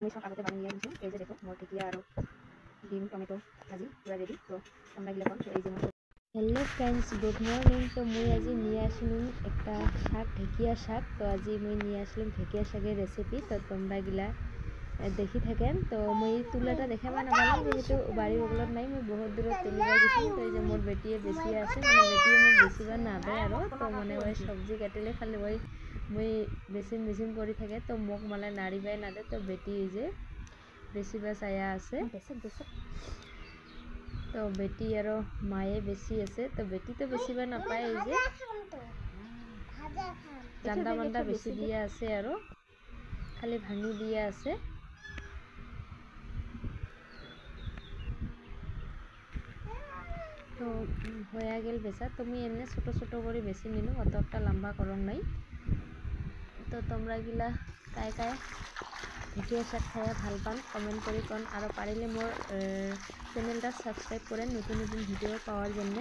আমি সব আগতে বানিয়ে নিয়েছি। এই যে দেখো মোর টিকিয়া আর ডিম টমেটো ভাজি পুরা রেডি। তো আমরা গিলা তো এই যে মোর हेलो फ्रेंड्स गुड मर्निंग। तो मुई आज नहीं आसलूँ एक शाक ढेकिया शाक। तो आज मुई नहीं आसलूँ ढेकिया शाकर रेसिपि। तो तुम्हारा गिला देखी थकें। तो मुई तुलाटा देखाबा नापालूँ जेहेतु बाड़ी बगलत नहीं मैं बहुत दूर तुलिबा गेछी। तो ये मोर बेटिए बेची आसे माने बेटिए मोर बेचिबा नादे आरो। तो माने वही सब्जी काटिले खाली वही मुई बेचिम बेचिम करी थाके। तो मोक माने नाड़ीबाई नादे। तो बेटी जे बेचिबा चाया आसे। तो बेटी और माए बेची आसे। तो बेटी तो बेचिबा नापाय जे जांदा मांदा बेची दिया आसे आरो खाली भांगी दिया आसे। तो होया गेल बेचा। तो मैं एने छोटो छोटो करी बेची निलूँ अत एक लम्बा करंग नहीं। तो तोमरा गिला काय काय ढेकिया शाक खाया ভাল पान कमेंट करी कन और पारिले मोर चैनलटा सबसक्राइब करें नतून नतून भिडिओ पावर जन्य।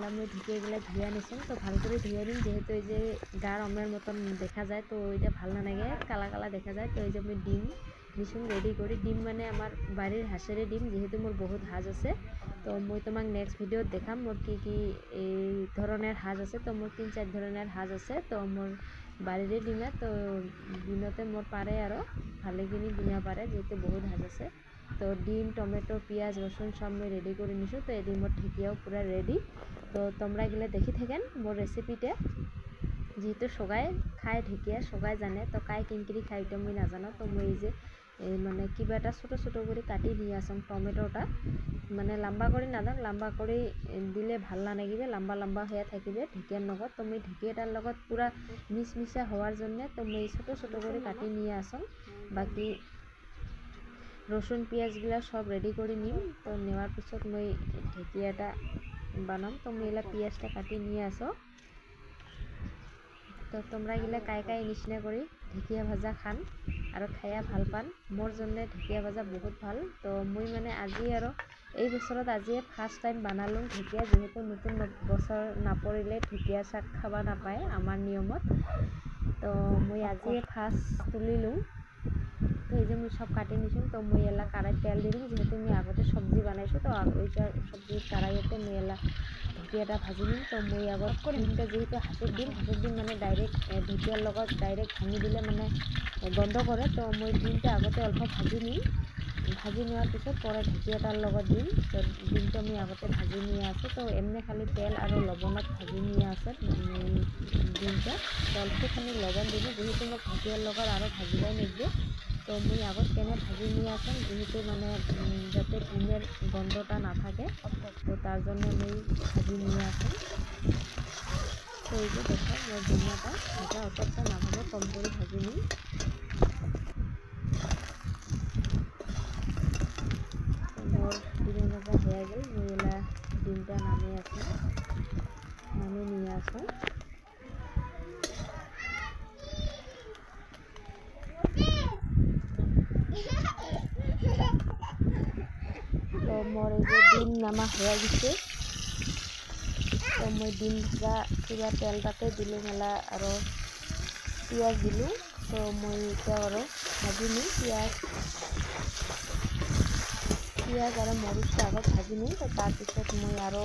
मैं ढेकियागिला धुया निसुँ। तो भाल कर धुया दिम जेहेतु ये गार अमेर मतन देखा जाए। तो ये भाल नालागे काला काला देखा जाए। तो ये मैं डिम निसुँ रेडी करी। डिम माने आमार बाड़ीर हाँसेरे डिम जेहेतु मोर बहुत हाँस आछे। तो मैं तोमाक नेक्स्ट भिडिओ देखाम मोर की धरनेर हाँस आछे। तो मोर 3-4 धरनेर हाँस आछे। तो मोर बाड़ीरे डिमे। तो दिनते मोर पारे आरो भालेखिनि डिमा पारे जेहेतु बहुत हाँस आछे। तो डिम टमेटो पियाज रसुन सब मैं रेडी कर निसुँ। तो ये मोर ढेकियाओ पूरा रेडी। तो तोमरा गिले देखी थकें मोर रेसिपिटे जेहेतु सबाई खाए ढेकिया सबाई जाने। तो काय किंकिरी खाई तो मैं नाजानो। तो मैं ये माने किबा एटा छोटो छोटो करी काटी दिए आसाम टमेटोटा माने लम्बा करी नादाम लम्बा करी दिले भाल नालागिबे लम्बा लम्बा हया थाकिबे ढेकियार लगत। तो मैं ढेकियाटार लगत पूरा मिसमिसा होवार जन्य तो मैं छोटो छोटो करी काटी निये आसाम। बाकी रसुन पियाज गिला सब रेडी करी निम। तो नेवार पिछत मैं ढेकियाटा बानाम। तो मैं एला पियाजटा काटी निये आसो। तो तोमरा गिला काय काय निचिना करी ढेकिया भाजा खान और खाया ভাল पान मोर जन्य ढेकिया भाजा बहुत ভাল। तो मैं माने আজি और এই বছৰত আজি ফাर्स्ट टाइम बानालूँ ढेकिया जेहेतु नतुन बছर नापरिले ढेकिया शाक खाबा नापाय आमार नियमत। तो मैं আজি फार्स्ट तुलिलूँ। तो ये मैं सब काटी निसुँ। तो मैं एला कड़ाई तेल दी दूँ जेहेतु मैं आगते सब्जी बनाइছোঁ। तो सब्जी कड़ाईते मैं एला ढेकियाटा भाजी निम। तो मैं आगत डिमटा जेहेतु हाँसर डिम माने डायरेक्ट ढेकियार लगत डायरेक्ट भांगी दिले माने गंध करे। तो मैं डिमटा आगते अल्प भाजी निम। भाजी नियार पिछत परे ढेकियाटार लगत दिम। तो डिमटा मैं आगते भाजी निये आछे। तो एमने खाली तेल और लवणत भाजी निये आछे डिमटा। तो अल्प खानी लवण दिम जेहेतु मैं ढेकियार लगत और भाजिबाई निदे। तो मैं आगत केने भाजी निये आसाम जेहेतु माने जाते डिमेर गंधटा ना थाके। तो तार जन्य मैं भाजी निये आसाम। तो ये देखो मोर डिमाटा भाजा अतटा ना भाजे कम कर भाजी निम। तो मोर डिम भाजा हये गेल मैं एला डिमटा नामे आसाम नामे निये आसाम। तो मोर ये डिम नामा हया गेछे। तो मैं डिम भाजा पूरा तेलटाते दिलूँ मेला और पियाज दिलूँ। तो मैं इतना और भाजी निम पियाज और मरिचटा आगत भाजी निम। तो तार पिछत मैं और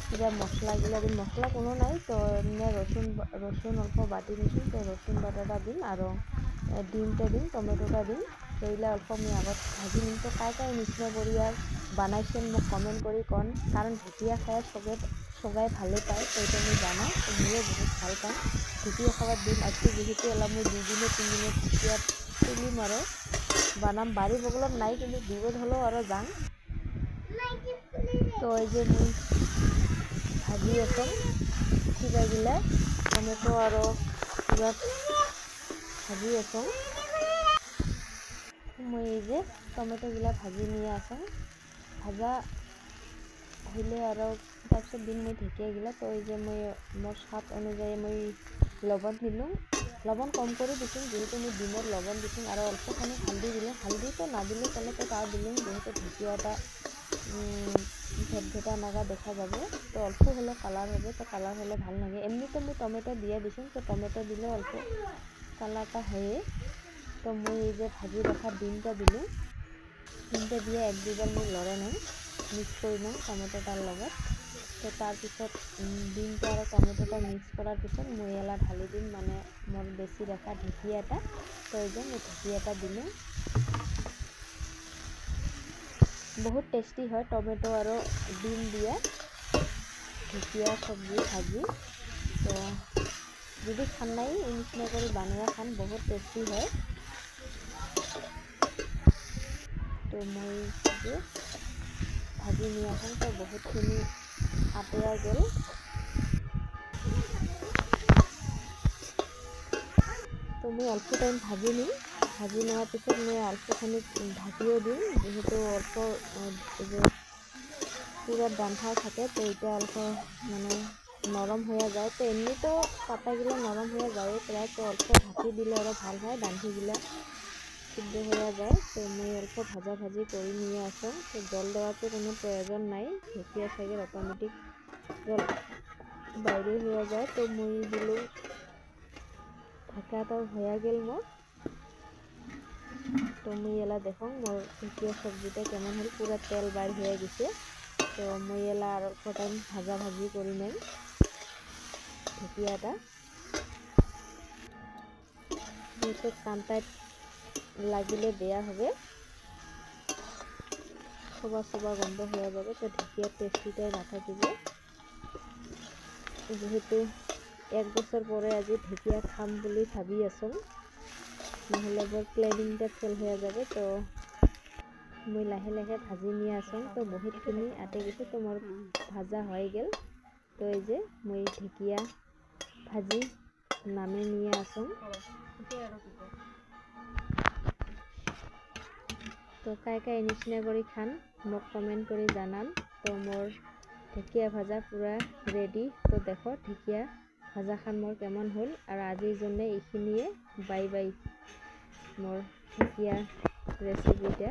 पूरा मसला गिला दिन मसला कोनो नाई। तो एमने रसुन अल्प बाटी निसुँ। तो रसुन बाटाटा दिम और डिमटा दिम टमेटोटा दिम। तो ये अल्प मैं आगत भाजी निम। तो काय काय निचिना करी और बानाइछेन मोक कमेंट करी कन कारण ढेकिया खाया सबाई भाले पाए। तो ये मैं जाना। तो मोरो बहुत ভাল पान ढेकिया खाबार दिन आज के जेहेतु एला मैं 2 दिन 3 दिन ढेकिया तुलिम और बानाम बाड़ी बगलत नाई किन्तु दूरत हलो और जान। तो ये मैं भाजी आसाम किबा गिला टमेटो और किबा भाजी आसाम। मैं ये टमेटो गिला भाजी निये आसाम भाजा हईले और तारपिछत दिन मैं ढेकिया गिला। तो ये मैं मोर स्वाद अनुयायी मैं लवण दिलूँ लवण कम कर दिसूँ जेहेतु मैं डिमर लवण दिसूँ और अल्प खानी हालदी दिलूँ। हालदी तो ना दिले चले तो तार दिलूँ जेहेतु ढेकियाटा भेटा नागा देखा जाबे। तो अल्प हले कालार होबे। तो कालार हले भाल लागे एमनि तो मैं टमेटो दिए दिसूँ। तो टमेटो दिले अल्प कालारटा हये। তো মই এই যে ভাজি ৰখা ডিমটা দিলোঁ, ডিমটা দিয়ে 1-2 বাৰ মই লৰাই নাই, মিক্স কৰি লওঁ টমেটোটাৰ লগত। তো তাৰপিছত ডিমটো আৰু টমেটোটা মিক্স কৰাৰ পিছত মই এলা ঢালি দিম, মানে মোৰ বেছি ৰখা ঢেঁকীয়া এটা। তো এই যে মই ঢেঁকীয়া এটা দিলোঁ। বহুত টেষ্টি হয় টমেটো আৰু ডিম দিয়া ঢেঁকীয়া চব্জি ভাজি। তো যদি খান নাই এই নিচিনা কৰি বানাই খান, বহুত টেষ্টি হয়। তো মই যে ভাজি নিয়া খান, তো বহুতখিনি আঁতৰা গেল। তো মই অল্প টাইম ভাজি নিম, ভাজি নেওয়ার পিছত মই অল্পখানি ঢাকিও দিম, যেহেতু অল্প যে পুরা ডান্ঠা থাকে, তো এটা অল্প মানে নরম হয়ে যায়। তো এমনিতো পাতাগুলো নরম হয়ে যায় প্রায়, তো অল্প ঢাকি দিলে আরও ভাল হয়, ডান্ঠিগুলো সিদ্ধ হয়ে যায়। তো মই অল্প ভাজা ভাজি করে নিয়ে আসুন। তো জল দেওয়াতে কোনো প্রয়োজন নাই, ঢেঁকিয়া শাকের অটোমেটিক জল বাইরে হয়ে যায়। তো মই দিলো ঢাকাটা হয়ে গেল মোর। তো মই এলা দেখো মোর ঢেঁকিয়া সবজিটা কেমন হল, পুরা তেল বাইর হয়ে গেছে। তো মই এলা আর অল্প টাইম ভাজা ভাজি করে নেই ঢেঁকিয়াটা, যেহেতু কান্তায় লাগিলে বেয়া হবে, সবা সবা গন্ধ হয়ে যাবে, তো ঢেঁকিয়ার টেস্টিটাই না থাকিবে। যেহেতু 1 বছর পরে আজি ঢেঁকিয়া খাম বুলি ভাবি আছো, নহলে বৰ প্লেনিংটা ফেল হয়ে যাবে। তো মই লাহে লাহে ভাজি নিয়ে আসুন। তো বহুতখিনি আটে গেছে, তো মোর ভাজা হয়ে গেল। তো এই যে মই ঢেঁকিয়া ভাজি নামে নিয়ে আসুন। তো কাই কাই নিচিনা করে খান মোক কমেন্ট করে জানান। তো মোর ঢেঁকিয়া ভাজা পুরা রেডি। তো দেখো ঢেঁকিয়া ভাজা খান মোর কেমন হল। আর আজির জন্য এইখিনিয়ে, বাই বাই। মোর ঢেঁকিয়া রেসিপিটা